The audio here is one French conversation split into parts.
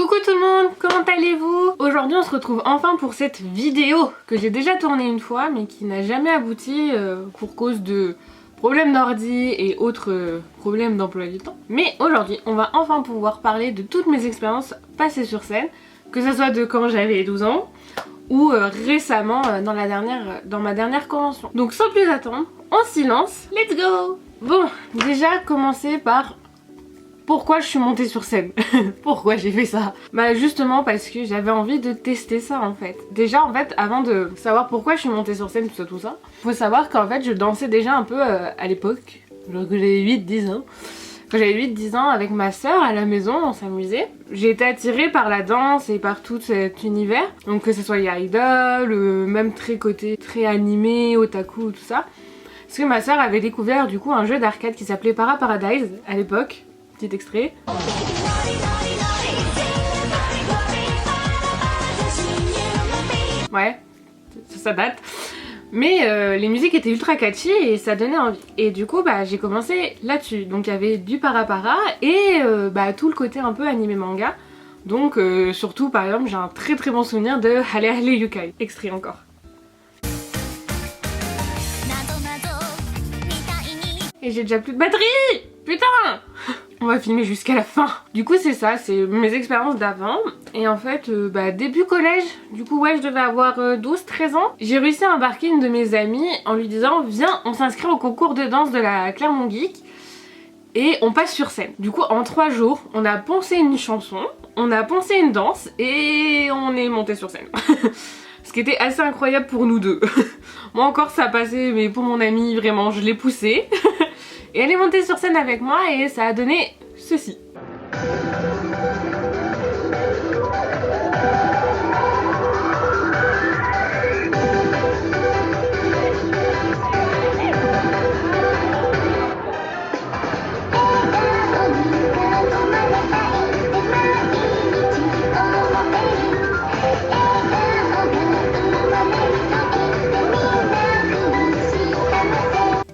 Coucou tout le monde, comment allez-vous? Aujourd'hui on se retrouve enfin pour cette vidéo que j'ai déjà tournée une fois mais qui n'a jamais abouti pour cause de problèmes d'ordi et autres problèmes d'emploi du temps. Mais aujourd'hui on va enfin pouvoir parler de toutes mes expériences passées sur scène, que ce soit de quand j'avais 12 ans ou récemment dans ma dernière convention. Donc sans plus attendre, en silence, let's go! Bon, déjà commencer par pourquoi je suis montée sur scène. Pourquoi j'ai fait ça? Bah justement parce que j'avais envie de tester ça en fait. Déjà en fait, avant de savoir pourquoi je suis montée sur scène, tout ça, faut savoir qu'en fait je dansais déjà un peu à l'époque, genre que j'avais 8-10 ans. Quand j'avais 8-10 ans avec ma soeur à la maison, on s'amusait. J'ai été attirée par la danse et par tout cet univers. Donc que ce soit les idols, même très côté très animé, otaku, tout ça. Parce que ma soeur avait découvert du coup un jeu d'arcade qui s'appelait Para Paradise à l'époque. Petit extrait. Ouais, ça date. Mais les musiques étaient ultra catchy et ça donnait envie. Et du coup bah j'ai commencé là-dessus. Donc il y avait du para et tout le côté un peu animé manga. Donc surtout par exemple j'ai un très bon souvenir de Hale Hale Yukai. Extrait encore. Et j'ai déjà plus de batterie! Putain! On va filmer jusqu'à la fin. Du coup c'est ça, c'est mes expériences d'avant. Et en fait, début collège, du coup ouais je devais avoir 12-13 ans. J'ai réussi à embarquer une de mes amies en lui disant viens on s'inscrit au concours de danse de la Clermont Geek. Et on passe sur scène. Du coup en 3 jours, on a poncé une chanson, on a poncé une danse et on est monté sur scène. Ce qui était assez incroyable pour nous deux. Moi encore ça a passé, mais pour mon amie vraiment je l'ai poussée. Et elle est montée sur scène avec moi et ça a donné ceci.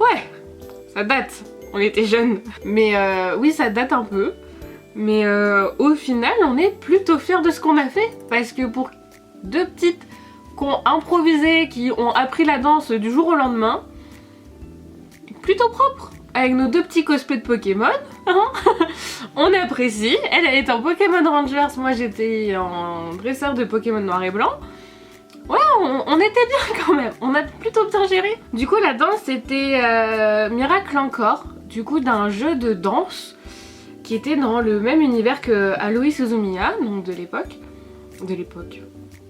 Ouais, ça date. On était jeunes. Mais oui ça date un peu. Mais au final on est plutôt fiers de ce qu'on a fait. Parce que pour deux petites qui ont improvisé, qui ont appris la danse du jour au lendemain, plutôt propre. Avec nos deux petits cosplays de Pokémon. On apprécie. Elle est en Pokémon Rangers, moi j'étais en dresseur de Pokémon noir et blanc. Ouais, on était bien quand même, on a plutôt bien géré. Du coup la danse c'était Miracle encore, du coup d'un jeu de danse qui était dans le même univers que Aloy Suzumiya, donc de l'époque.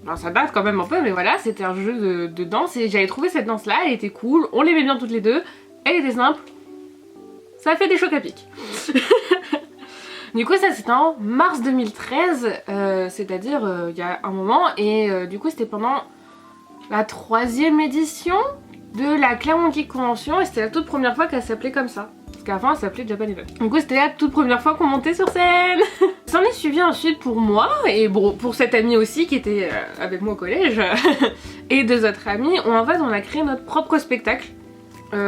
Alors ça date quand même un peu mais voilà, c'était un jeu de danse et j'avais trouvé cette danse là, elle était cool, on l'aimait bien toutes les deux, elle était simple, ça a fait des chocs à pic. Du coup ça c'était en mars 2013, c'est-à-dire il y a un moment et du coup c'était pendant la 3e édition de la Clermont Geek Convention et c'était la toute première fois qu'elle s'appelait comme ça. Parce qu'avant elle s'appelait Japan Event. Du coup c'était la toute première fois qu'on montait sur scène. S'en est suivi ensuite pour moi et bon, pour cette amie aussi qui était avec moi au collège et 2 autres amies où en fait on a créé notre propre spectacle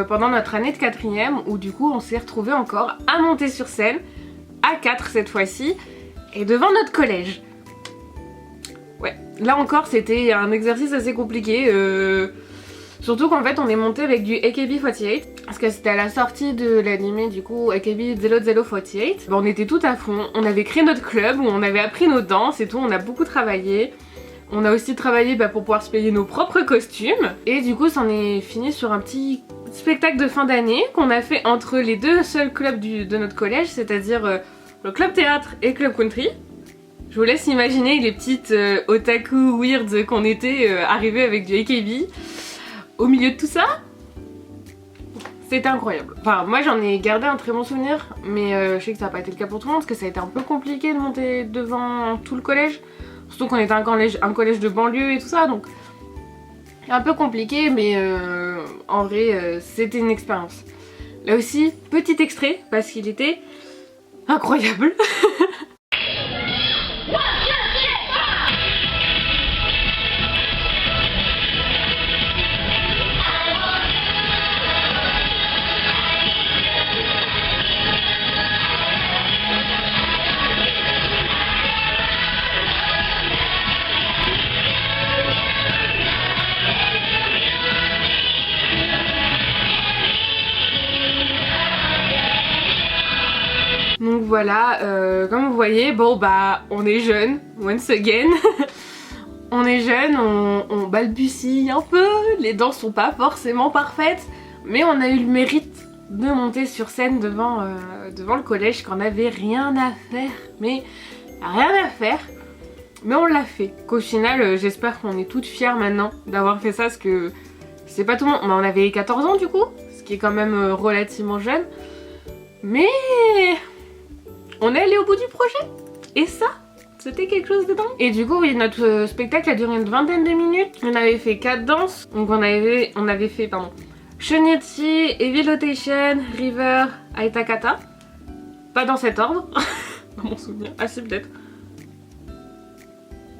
pendant notre année de 4e où du coup on s'est retrouvés encore à monter sur scène à 4 cette fois-ci et devant notre collège. Ouais, là encore c'était un exercice assez compliqué, surtout qu'en fait on est monté avec du AKB48 parce que c'était à la sortie de l'anime du coup AKB 0048. On était tout à fond, on avait créé notre club où on avait appris nos danses et tout, on a beaucoup travaillé. On a aussi travaillé pour pouvoir se payer nos propres costumes et du coup ça en est fini sur un petit spectacle de fin d'année qu'on a fait entre les deux seuls clubs de notre collège, c'est-à-dire le club théâtre et club country. Je vous laisse imaginer les petites otaku weird qu'on était arrivés avec du AKB au milieu de tout ça. C'était incroyable. Enfin moi j'en ai gardé un très bon souvenir mais je sais que ça n'a pas été le cas pour tout le monde parce que ça a été un peu compliqué de monter devant tout le collège. Surtout qu'on était un collège de banlieue et tout ça donc un peu compliqué mais en vrai c'était une expérience. Là aussi petit extrait parce qu'il était incroyable. voilà, comme vous voyez, bon bah on est jeunes, once again. On est jeunes, on balbutie un peu, les danses sont pas forcément parfaites, mais on a eu le mérite de monter sur scène devant le collège qu'on n'avait rien à faire, mais rien à faire, mais on l'a fait. Qu'au final, j'espère qu'on est toutes fières maintenant d'avoir fait ça, parce que c'est pas tout le monde, mais on avait 14 ans du coup, ce qui est quand même relativement jeune, mais on est allé au bout du projet, et ça c'était quelque chose de dingue. Et du coup oui, notre spectacle a duré une vingtaine de minutes. On avait fait 4 danses. Donc on avait fait Shonichi, Heavy Rotation, River, Aitakata. Pas dans cet ordre. Dans mon souvenir. Ah si peut-être.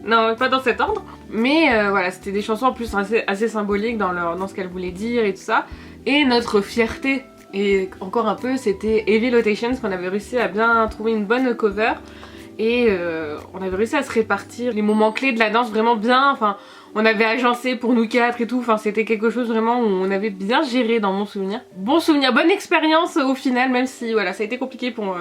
Non, pas dans cet ordre. Mais voilà, c'était des chansons en plus assez symboliques dans ce qu'elles voulaient dire et tout ça. Et notre fierté, et encore un peu, c'était Heavy Rotation, parce qu'on avait réussi à bien trouver une bonne cover. Et on avait réussi à se répartir les moments clés de la danse vraiment bien, enfin on avait agencé pour nous 4 et tout, enfin c'était quelque chose vraiment où on avait bien géré dans mon souvenir. Bon souvenir, bonne expérience au final, même si voilà ça a été compliqué pour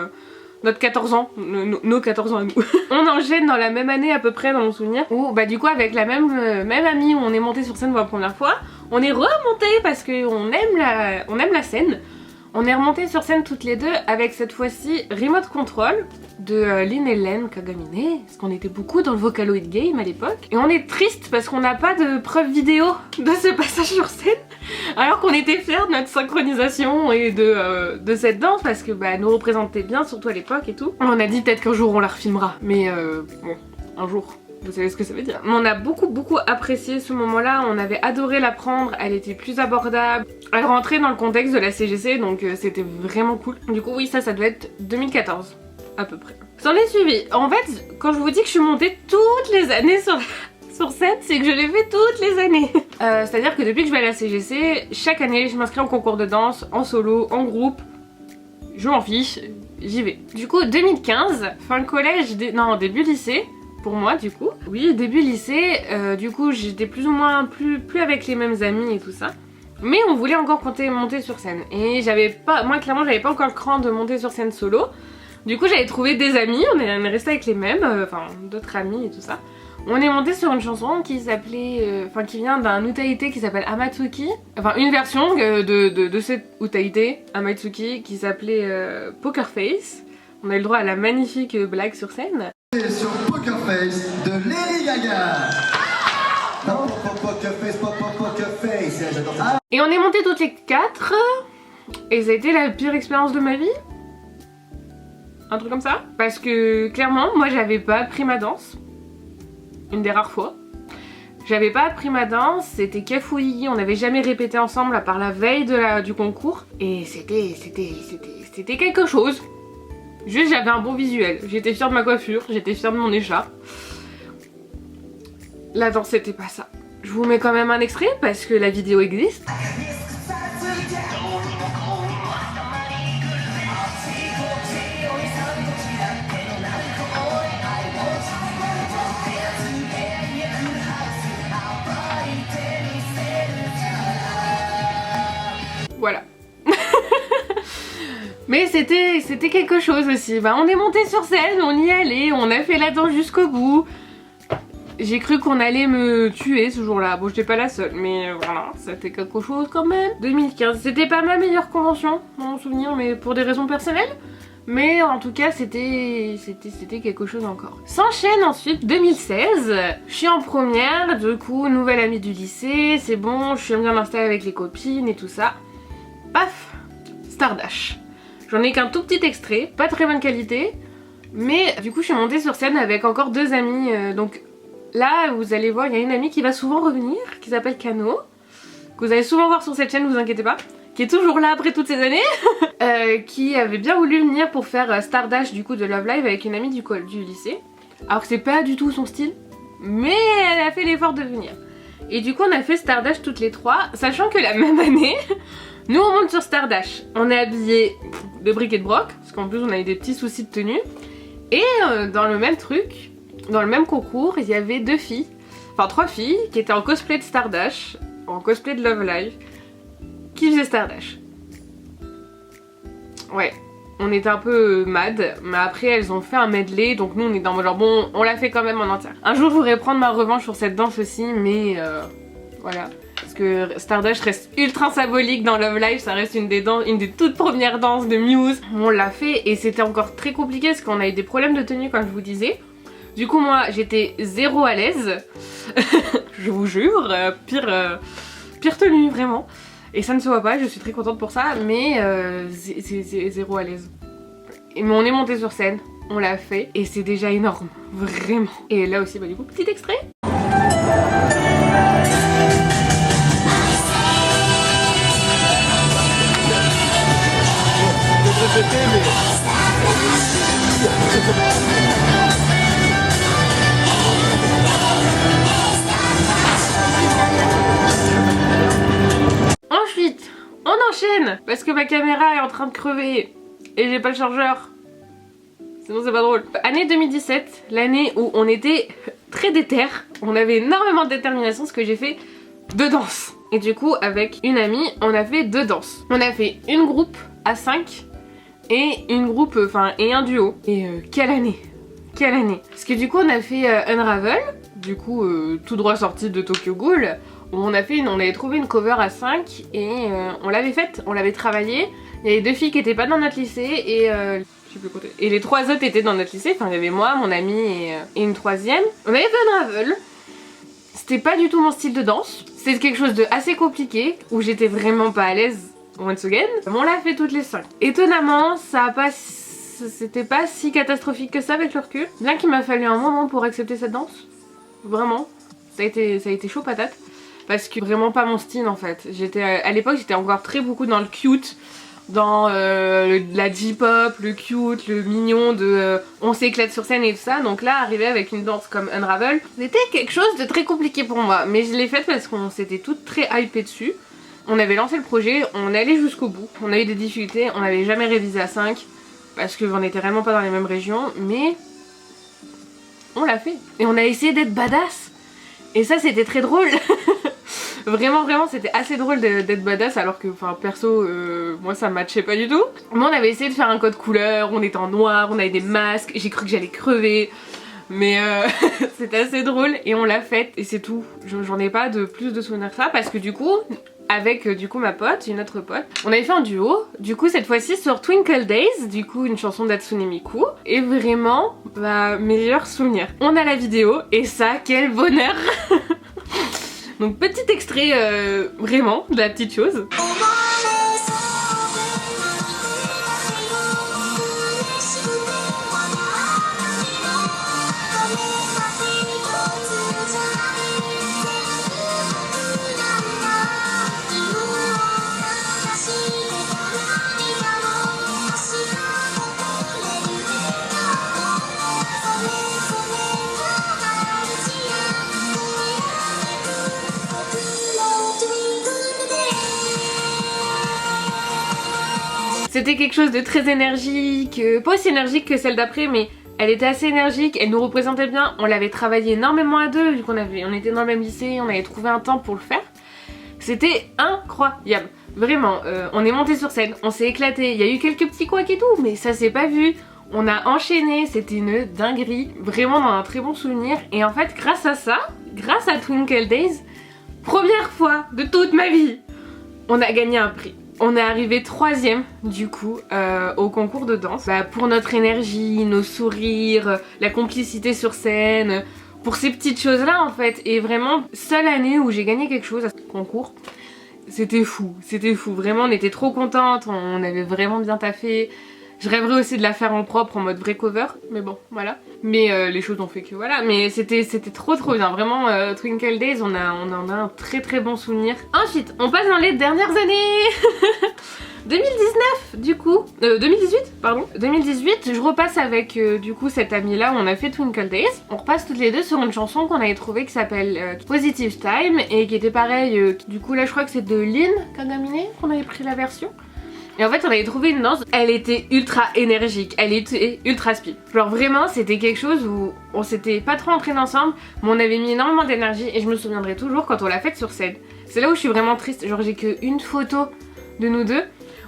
notre 14 ans, nos 14 ans à nous. On enchaîne dans la même année à peu près dans mon souvenir, où bah du coup avec la même amie où on est monté sur scène pour la première fois, on est remonté parce qu'on aime la scène. On est remonté sur scène toutes les deux avec cette fois-ci Remote Control de Lynn et Len Kagamine, parce qu'on était beaucoup dans le Vocaloid Game à l'époque. Et on est triste parce qu'on n'a pas de preuve vidéo de ce passage sur scène, alors qu'on était fiers de notre synchronisation et de cette danse, parce que bah, nous représentait bien, surtout à l'époque et tout. On a dit peut-être qu'un jour on la refilmera, mais bon, un jour. Vous savez ce que ça veut dire. On a beaucoup apprécié ce moment-là, on avait adoré l'apprendre, elle était plus abordable, elle rentrait dans le contexte de la CGC, donc c'était vraiment cool. Du coup oui, ça devait être 2014 à peu près. S'en est suivi. En fait, quand je vous dis que je suis montée toutes les années sur scène, c'est que je l'ai fait toutes les années. C'est-à-dire que depuis que je vais à la CGC, chaque année je m'inscris en concours de danse, en solo, en groupe, je m'en fiche, j'y vais. Du coup 2015, fin collège, non début lycée, pour moi du coup. Oui, début lycée, du coup j'étais plus ou moins plus avec les mêmes amis et tout ça. Mais on voulait encore monter sur scène. Et moi clairement j'avais pas encore le cran de monter sur scène solo. Du coup j'avais trouvé des amis, on est resté avec les mêmes, enfin d'autres amis et tout ça. On est monté sur une chanson qui s'appelait, qui vient d'un Utaite qui s'appelle Amatsuki. Enfin une version de cette Utaite, Amatsuki, qui s'appelait Poker Face. On a eu le droit à la magnifique blague sur scène. Sur Poker Face de Lady Gaga. Non, Poker Face, j'adore ça. Et on est monté toutes les 4 et ça a été la pire expérience de ma vie. Un truc comme ça. Parce que clairement, moi j'avais pas appris ma danse. Une des rares fois. J'avais pas appris ma danse, c'était Kefouilli, on n'avait jamais répété ensemble à part la veille du concours. Et c'était quelque chose. Juste j'avais un bon visuel, j'étais fière de ma coiffure, j'étais fière de mon écharpe. La danse c'était pas ça. Je vous mets quand même un extrait parce que la vidéo existe. Voilà. Mais c'était quelque chose aussi. Bah, on est monté sur scène, on y allait, on a fait la danse jusqu'au bout. J'ai cru qu'on allait me tuer ce jour-là. Bon, j'étais pas la seule, mais voilà, c'était quelque chose quand même. 2015, c'était pas ma meilleure convention, dans mon souvenir, mais pour des raisons personnelles. Mais en tout cas, c'était quelque chose encore. S'enchaîne ensuite 2016. Je suis en première, du coup, nouvelle amie du lycée, c'est bon, je suis bien installée avec les copines et tout ça. Paf, Stardash. J'en ai qu'un tout petit extrait, pas très bonne qualité, mais du coup je suis montée sur scène avec encore 2 amis, donc là vous allez voir il y a une amie qui va souvent revenir, qui s'appelle Kano, que vous allez souvent voir sur cette chaîne, vous inquiétez pas, qui est toujours là après toutes ces années, qui avait bien voulu venir pour faire Stardash du coup de Love Live avec une amie du lycée, alors que c'est pas du tout son style, mais elle a fait l'effort de venir. Et du coup on a fait Stardash toutes les 3, sachant que la même année, nous on monte sur Stardash, on est habillés de bric et de broc, parce qu'en plus on a eu des petits soucis de tenue, et dans le même truc, dans le même concours, il y avait 2 filles, enfin 3 filles, qui étaient en cosplay de Stardash, en cosplay de Love Live, qui faisaient Stardash. Ouais, on était un peu mad, mais après elles ont fait un medley, donc nous on est dans genre bon, on l'a fait quand même en entière. Un jour je voudrais prendre ma revanche sur cette danse aussi, mais voilà. Parce que Stardust reste ultra symbolique dans Love Live, ça reste une des toutes premières danses de Muse. On l'a fait et c'était encore très compliqué parce qu'on a eu des problèmes de tenue comme je vous disais. Du coup moi j'étais zéro à l'aise, je vous jure, pire tenue vraiment. Et ça ne se voit pas, je suis très contente pour ça, mais c'est zéro à l'aise. Mais on est monté sur scène, on l'a fait, et c'est déjà énorme, vraiment. Et là aussi, bah du coup, petit extrait. Ensuite, on enchaîne parce que ma caméra est en train de crever et j'ai pas le chargeur. Sinon c'est pas drôle. Année 2017, l'année où on était très déter, on avait énormément de détermination, ce que j'ai fait 2 danses. Et du coup avec une amie, on a fait 2 danses. On a fait une groupe à 5 et et un duo. Et quelle année! Quelle année! Parce que du coup on a fait Unravel, du coup tout droit sorti de Tokyo Ghoul. On avait trouvé une cover à 5 et on l'avait faite, on l'avait travaillée. Il y avait 2 filles qui étaient pas dans notre lycée et je sais plus compter. Et les 3 autres étaient dans notre lycée, enfin il y avait moi, mon amie et une 3e. On avait fait Unravel. C'était pas du tout mon style de danse. C'était quelque chose de assez compliqué où j'étais vraiment pas à l'aise. Once again. On l'a fait toutes les 5. Étonnamment, c'était pas si catastrophique que ça avec le recul. Bien qu'il m'a fallu un moment pour accepter cette danse. Vraiment. Ça a été chaud patate. Parce que vraiment pas mon style en fait. À l'époque j'étais encore très beaucoup dans le cute, dans la J-pop, le cute, le mignon de on s'éclate sur scène et tout ça. Donc là arriver avec une danse comme Unravel, c'était quelque chose de très compliqué pour moi. Mais je l'ai faite parce qu'on s'était toutes très hypées dessus. On avait lancé le projet, on allait jusqu'au bout. On a eu des difficultés, on n'avait jamais révisé à 5 parce qu'on était vraiment pas dans les mêmes régions. Mais on l'a fait. Et on a essayé d'être badass. Et ça c'était très drôle. Vraiment c'était assez drôle d'être badass alors que enfin perso moi ça matchait pas du tout. Moi on avait essayé de faire un code couleur, on était en noir, on avait des masques, j'ai cru que j'allais crever. Mais c'était assez drôle et on l'a fait et c'est tout. J'en ai pas de plus de souvenirs que ça parce que du coup avec ma pote, une autre pote, on avait fait un duo, du coup cette fois-ci sur Twinkle Days, du coup une chanson d'Hatsune Miku, et vraiment, bah, meilleurs souvenirs. On a la vidéo, et ça, quel bonheur. Donc petit extrait, vraiment, de la petite chose. C'était quelque chose de très énergique, pas aussi énergique que celle d'après, mais elle était assez énergique, elle nous représentait bien, on l'avait travaillé énormément à 2, vu on était dans le même lycée, on avait trouvé un temps pour le faire. C'était incroyable, vraiment, on est monté sur scène, on s'est éclaté, il y a eu quelques petits couacs et tout, mais ça s'est pas vu. On a enchaîné, c'était une dinguerie, vraiment dans un très bon souvenir. Et en fait, grâce à ça, grâce à Twinkle Days, première fois de toute ma vie, on a gagné un prix. On est arrivé 3e du coup au concours de danse. Bah, pour notre énergie, nos sourires, la complicité sur scène, pour ces petites choses là en fait. Et vraiment, seule année où j'ai gagné quelque chose à ce concours. C'était fou, vraiment on était trop contentes, on avait vraiment bien taffé. Je rêverais aussi de la faire en propre, en mode vrai cover, mais bon, voilà. Mais les choses ont fait que voilà, mais c'était trop bien, vraiment Twinkle Days, on en a un très bon souvenir. Ensuite, on passe dans les dernières années. 2019 du coup, 2018 pardon, 2018 je repasse avec du coup cette amie là où on a fait Twinkle Days. On repasse toutes les deux sur une chanson qu'on avait trouvée qui s'appelle Positive Time et qui était pareil, du coup là je crois que c'est de Lynn Kagami qu'on avait pris la version. Et en fait on avait trouvé une danse, elle était ultra énergique, elle était ultra speed. Genre vraiment c'était quelque chose où on s'était pas trop entraînés ensemble, mais on avait mis énormément d'énergie et je me souviendrai toujours quand on l'a faite sur scène. C'est là où je suis vraiment triste, genre j'ai qu'une photo de nous deux.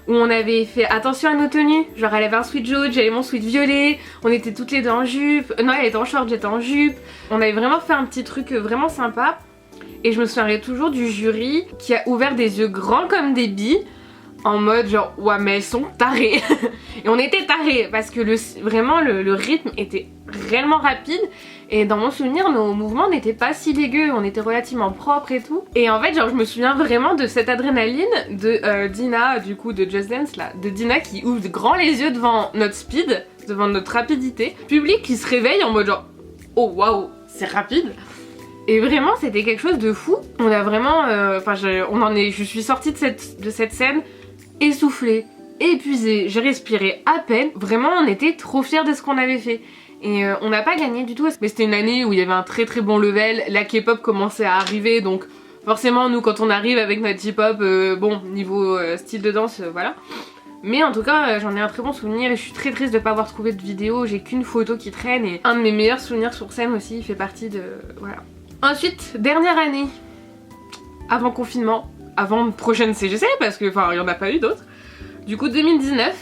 où on avait fait attention à nos tenues. Genre elle avait un sweat jaune, j'avais mon sweat violet, on était toutes les deux en jupe. Non, elle était en short, j'étais en jupe. On avait vraiment fait un petit truc vraiment sympa. Et je me souviendrai toujours du jury qui a ouvert des yeux grands comme des billes. En mode genre ouais mais elles sont tarées. Et on était tarés parce que vraiment le rythme était réellement rapide. Et dans mon souvenir nos mouvements n'étaient pas si dégueux, on était relativement propres et tout. Et en fait genre je me souviens vraiment de cette adrénaline de Dina, du coup de Just Dance là, de Dina qui ouvre grand les yeux devant notre speed, devant notre rapidité. Public qui se réveille en mode genre oh waouh c'est rapide. Et vraiment c'était quelque chose de fou. On a vraiment, je suis sortie de cette scène essoufflée, épuisée, j'ai respiré à peine. Vraiment on était trop fiers de ce qu'on avait fait. Et on n'a pas gagné du tout, mais c'était une année où il y avait un très très bon level, la K-pop commençait à arriver, donc forcément nous quand on arrive avec notre J-pop, bon niveau style de danse, voilà. Mais en tout cas j'en ai un très bon souvenir et je suis très triste de pas avoir trouvé de vidéo, j'ai qu'une photo qui traîne et un de mes meilleurs souvenirs sur scène aussi, il fait partie de... voilà. Ensuite, dernière année, avant confinement, avant prochaine CGC parce que enfin il y en a pas eu d'autres. Du coup 2019,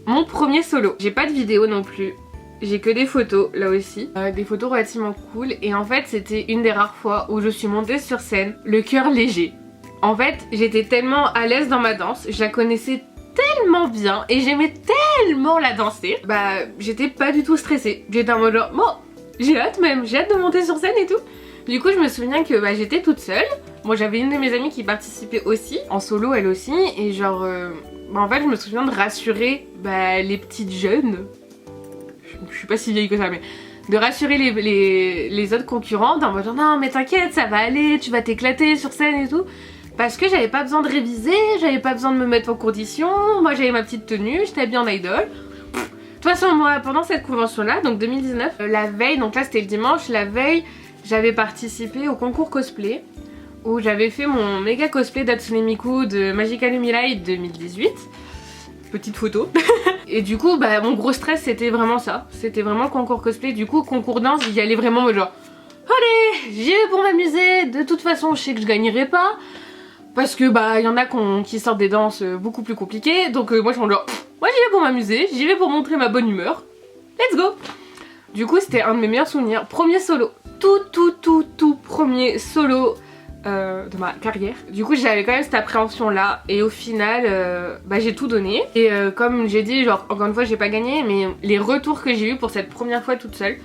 mon premier solo. J'ai pas de vidéo non plus, j'ai que des photos là aussi, des photos relativement cool et en fait c'était une des rares fois où je suis montée sur scène, le cœur léger. En fait j'étais tellement à l'aise dans ma danse, je la connaissais tellement bien et j'aimais tellement la danser, bah j'étais pas du tout stressée. J'étais en mode genre bon j'ai hâte de monter sur scène et tout. Du coup je me souviens que bah, j'étais toute seule. Moi j'avais une de mes amies qui participait aussi, en solo elle aussi, et genre bah, en fait je me souviens de rassurer bah, les petites jeunes, je suis pas si vieille que ça mais de rassurer les autres concurrentes en mode genre non mais t'inquiète ça va aller, tu vas t'éclater sur scène et tout. Parce que j'avais pas besoin de réviser, j'avais pas besoin de me mettre en condition, moi j'avais ma petite tenue, j'étais habillée en idol. De toute façon moi pendant cette convention là, donc 2019, la veille, donc là c'était le dimanche, la veille j'avais participé au concours cosplay où j'avais fait mon méga cosplay d'Hatsune Miku de Magical Mirai 2018. Petite photo. Et du coup bah mon gros stress c'était vraiment ça, c'était vraiment le concours cosplay. Du coup concours danse j'y allais vraiment genre allez j'y vais pour m'amuser, de toute façon je sais que je gagnerai pas parce que bah il y en a qui sortent des danses beaucoup plus compliquées. Donc moi je suis genre moi j'y vais pour m'amuser, j'y vais pour montrer ma bonne humeur, let's go. Du coup c'était un de mes meilleurs souvenirs, premier solo, tout premier solo de ma carrière. Du coup j'avais quand même cette appréhension là et au final bah, j'ai tout donné et comme j'ai dit genre encore une fois j'ai pas gagné mais les retours que j'ai eu pour cette première fois toute seule,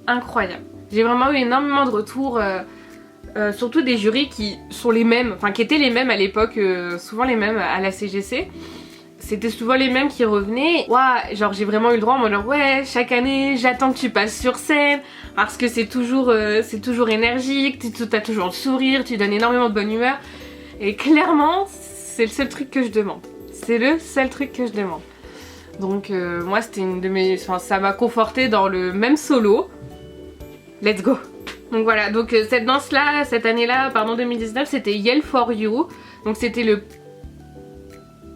incroyable. J'ai vraiment eu énormément de retours surtout des jurys qui sont les mêmes, enfin qui étaient les mêmes à l'époque, souvent les mêmes à la CGC. C'était souvent les mêmes qui revenaient. Ouah, genre j'ai vraiment eu le droit en mode genre ouais chaque année j'attends que tu passes sur scène parce que c'est toujours énergique, t'as toujours le sourire, tu donnes énormément de bonne humeur. Et clairement c'est le seul truc que je demande. C'est le seul truc que je demande. Donc moi c'était une de mes... Enfin, ça m'a confortée dans le même solo. Let's go. Donc voilà, donc cette danse là, cette année là, pardon 2019 c'était Yell for You. Donc c'était le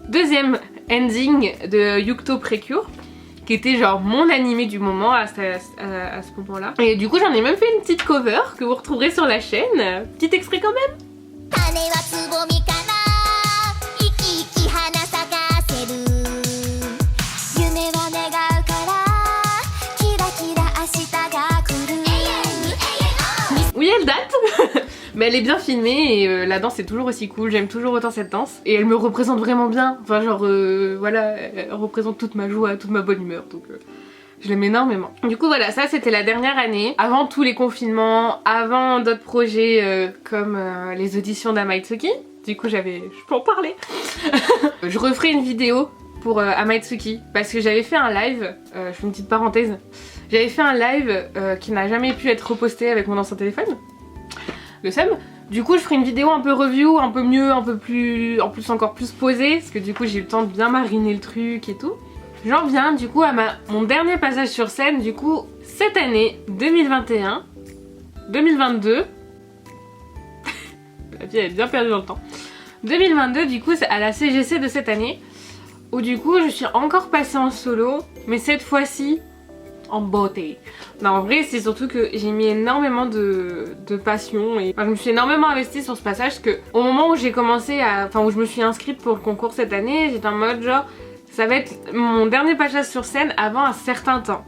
deuxième ending de Yucto Precure qui était genre mon animé du moment à ce moment là. Et du coup j'en ai même fait une petite cover que vous retrouverez sur la chaîne. Petit extrait quand même. Oui elle date mais elle est bien filmée et la danse est toujours aussi cool, j'aime toujours autant cette danse et elle me représente vraiment bien, enfin genre voilà, elle représente toute ma joie, toute ma bonne humeur donc je l'aime énormément. Du coup voilà, ça c'était la dernière année, avant tous les confinements, avant d'autres projets comme les auditions d'Amaitsuki, du coup je peux en parler. Je referai une vidéo pour Amaitsuki parce que j'avais fait un live, je fais une petite parenthèse, j'avais fait un live qui n'a jamais pu être reposté avec mon ancien téléphone. Le seum. Du coup je ferai une vidéo un peu review, un peu mieux, un peu plus, en plus encore plus posée parce que du coup j'ai eu le temps de bien mariner le truc et tout. J'en viens du coup à mon dernier passage sur scène du coup cette année 2021, 2022. La vie elle est bien perdue dans le temps. 2022 du coup c'est à la CGC de cette année où du coup je suis encore passée en solo mais cette fois-ci en beauté. Non, en vrai, c'est surtout que j'ai mis énormément de passion et enfin, je me suis énormément investie sur ce passage parce que au moment où j'ai commencé à... Enfin, où je me suis inscrite pour le concours cette année, j'étais en mode genre, ça va être mon dernier passage sur scène avant un certain temps.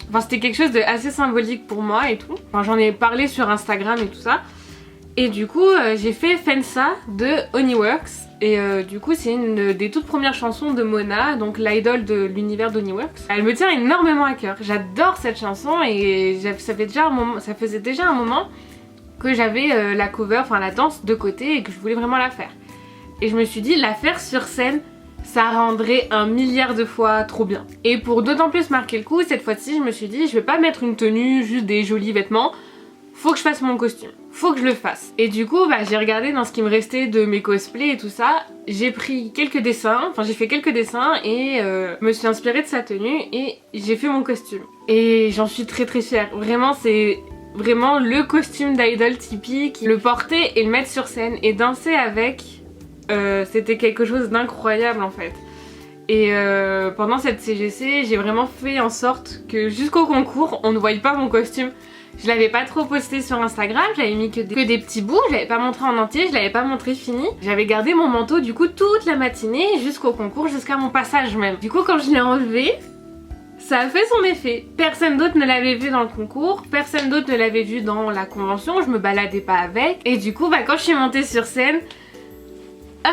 Enfin, c'était quelque chose de assez symbolique pour moi et tout. Enfin, j'en ai parlé sur Instagram et tout ça. Et du coup, j'ai fait Fensa de Oniworks. Et du coup, c'est une des toutes premières chansons de Mona, donc l'idole de l'univers d'Oniworks. Elle me tient énormément à cœur. J'adore cette chanson et ça faisait déjà un moment que j'avais la cover, enfin la danse de côté et que je voulais vraiment la faire. Et je me suis dit, la faire sur scène, ça rendrait 1 milliard de fois trop bien. Et pour d'autant plus marquer le coup, cette fois-ci, je me suis dit, je vais pas mettre une tenue, juste des jolis vêtements. Faut que je fasse mon costume, faut que je le fasse. Et du coup, j'ai regardé dans ce qui me restait de mes cosplays et tout ça. J'ai pris quelques dessins, enfin j'ai fait quelques dessins et me suis inspirée de sa tenue et j'ai fait mon costume. Et j'en suis très très fière. Vraiment, c'est vraiment le costume d'idol typique. Le porter et le mettre sur scène et danser avec, c'était quelque chose d'incroyable en fait. Et pendant cette CGC, j'ai vraiment fait en sorte que jusqu'au concours, on ne voyait pas mon costume. Je l'avais pas trop posté sur Instagram, j'avais mis que des petits bouts, je l'avais pas montré en entier, je l'avais pas montré fini. J'avais gardé mon manteau du coup toute la matinée jusqu'au concours, jusqu'à mon passage même. Du coup quand je l'ai enlevé, ça a fait son effet. Personne d'autre ne l'avait vu dans le concours, personne d'autre ne l'avait vu dans la convention, je me baladais pas avec. Et du coup quand je suis montée sur scène,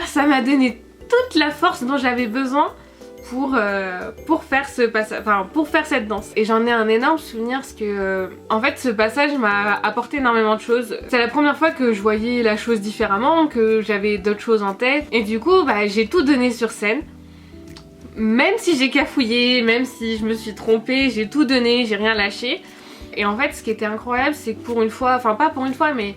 ça m'a donné toute la force dont j'avais besoin pour faire ce passage, enfin pour faire cette danse. Et j'en ai un énorme souvenir parce que en fait ce passage m'a apporté énormément de choses. C'est la première fois que je voyais la chose différemment, que j'avais d'autres choses en tête et du coup j'ai tout donné sur scène. Même si j'ai cafouillé, même si je me suis trompée, j'ai tout donné, j'ai rien lâché. Et en fait ce qui était incroyable c'est que pour une fois, enfin pas pour une fois mais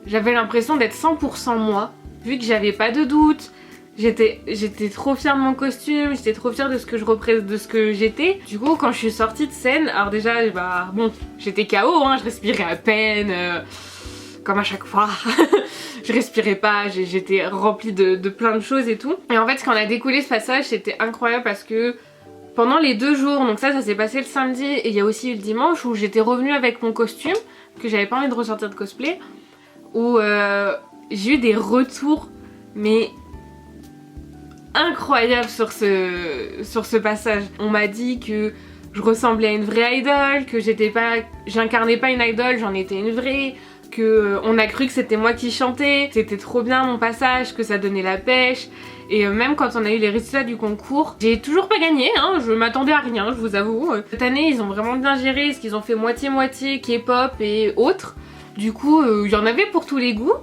j'avais l'impression d'être 100% moi, vu que j'avais pas de doute. J'étais trop fière de mon costume, j'étais trop fière de ce que je représente, de ce que j'étais. Du coup quand je suis sortie de scène, alors déjà bon j'étais KO, je respirais à peine, comme à chaque fois. Je respirais pas, j'étais remplie de plein de choses et tout. Et en fait quand on a découlé ce passage c'était incroyable parce que pendant les 2 jours, donc ça s'est passé le samedi et il y a aussi eu le dimanche où j'étais revenue avec mon costume, que j'avais pas envie de ressortir de cosplay, où j'ai eu des retours mais incroyable sur ce passage. On m'a dit que je ressemblais à une vraie idole, que j'incarnais pas une idole, j'en étais une vraie, que on a cru que c'était moi qui chantais, c'était trop bien mon passage, que ça donnait la pêche. Et même quand on a eu les résultats du concours, j'ai toujours pas gagné, je m'attendais à rien, je vous avoue. Cette année ils ont vraiment bien géré, parce qu'ils ont fait moitié-moitié K-pop et autres. Du coup il y en avait pour tous les goûts.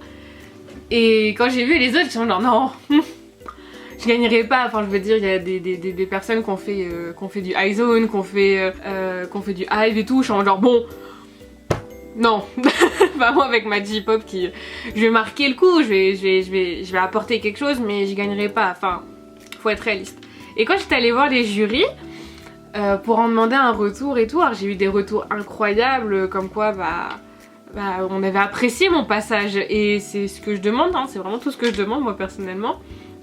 Et quand j'ai vu les autres, ils sont genre non je gagnerai pas, enfin je veux dire il y a des personnes qui ont fait du iZone, qui ont fait du Hive et tout, je suis genre bon non. Bah moi avec ma J-pop je vais marquer le coup, je vais apporter quelque chose mais je gagnerai pas, enfin faut être réaliste. Et quand j'étais allée voir les jurys pour en demander un retour et tout, alors j'ai eu des retours incroyables comme quoi on avait apprécié mon passage et c'est ce que je demande, c'est vraiment tout ce que je demande moi personnellement.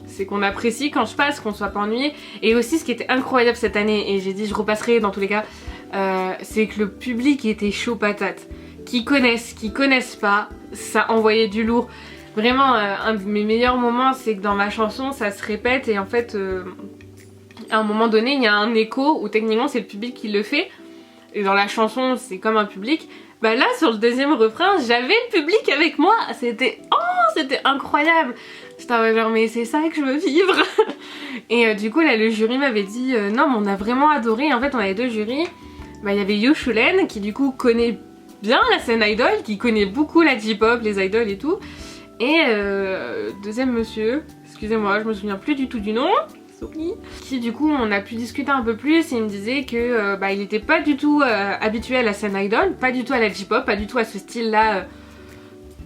C'est qu'on apprécie quand je passe, qu'on soit pas ennuyé. Et aussi ce qui était incroyable cette année, et j'ai dit je repasserai dans tous les cas, c'est que le public était chaud patate. Qui connaissent pas, ça envoyait du lourd. Vraiment un de mes meilleurs moments c'est que dans ma chanson ça se répète et en fait à un moment donné il y a un écho où techniquement c'est le public qui le fait. Et dans la chanson c'est comme un public. Là sur le deuxième refrain j'avais le public avec moi, c'était incroyable. J'étais genre mais c'est ça que je veux vivre. Et du coup là le jury m'avait dit non mais on a vraiment adoré. En fait on avait 2 jurys, il y avait Yoshulen qui du coup connaît bien la scène idol, qui connaît beaucoup la J-pop, les idoles et tout. Et deuxième monsieur, excusez-moi je me souviens plus du tout du nom, qui du coup on a pu discuter un peu plus et il me disait que il était pas du tout habitué à la scène idol, pas du tout à la J-pop, pas du tout à ce style là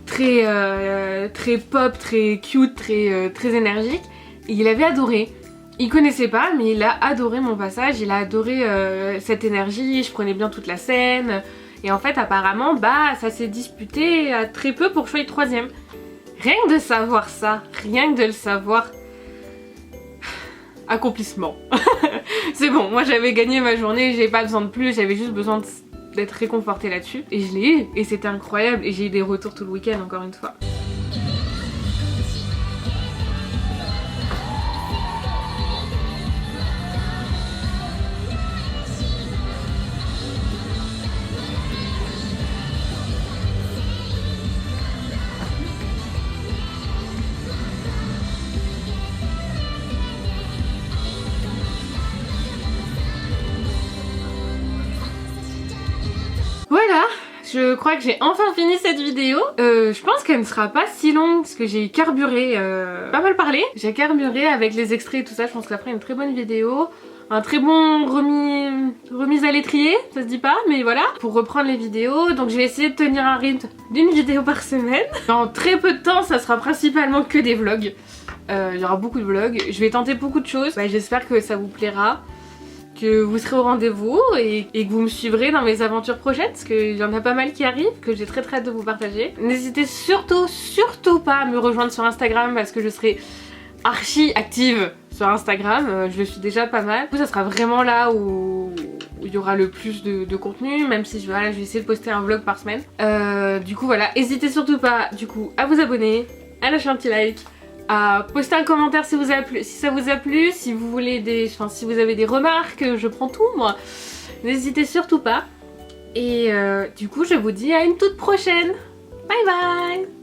très pop, très cute, très énergique. Et il avait adoré. Il connaissait pas mais il a adoré mon passage, il a adoré cette énergie, je prenais bien toute la scène. Et en fait apparemment ça s'est disputé à très peu pour que je sois 3ème. Rien que de savoir ça, rien que de le savoir, accomplissement. C'est bon, moi j'avais gagné ma journée, j'avais pas besoin de plus, j'avais juste besoin d'être réconfortée là-dessus. Et je l'ai eu, et c'était incroyable, et j'ai eu des retours tout le week-end encore une fois. Voilà, je crois que j'ai enfin fini cette vidéo. Je pense qu'elle ne sera pas si longue parce que j'ai carburé, pas mal parlé. J'ai carburé avec les extraits et tout ça, je pense que ça ferait une très bonne vidéo. Un très bon remise à l'étrier, ça se dit pas, mais voilà. Pour reprendre les vidéos, donc je vais essayer de tenir un rythme d'une vidéo par semaine. Dans très peu de temps, ça sera principalement que des vlogs. Il y aura beaucoup de vlogs. Je vais tenter beaucoup de choses. Bah, j'espère que ça vous plaira, que vous serez au rendez-vous et que vous me suivrez dans mes aventures prochaines parce qu'il y en a pas mal qui arrivent que j'ai très hâte de vous partager. N'hésitez surtout pas à me rejoindre sur Instagram parce que je serai archi active sur Instagram, je le suis déjà pas mal. Du coup ça sera vraiment là où il y aura le plus de contenu, même si voilà, je vais essayer de poster un vlog par semaine. Du coup voilà, n'hésitez surtout pas du coup à vous abonner, à lâcher un petit like, à poster un commentaire si ça vous a plu, si vous voulez si vous avez des remarques, je prends tout moi. N'hésitez surtout pas. Et du coup je vous dis à une toute prochaine. Bye bye.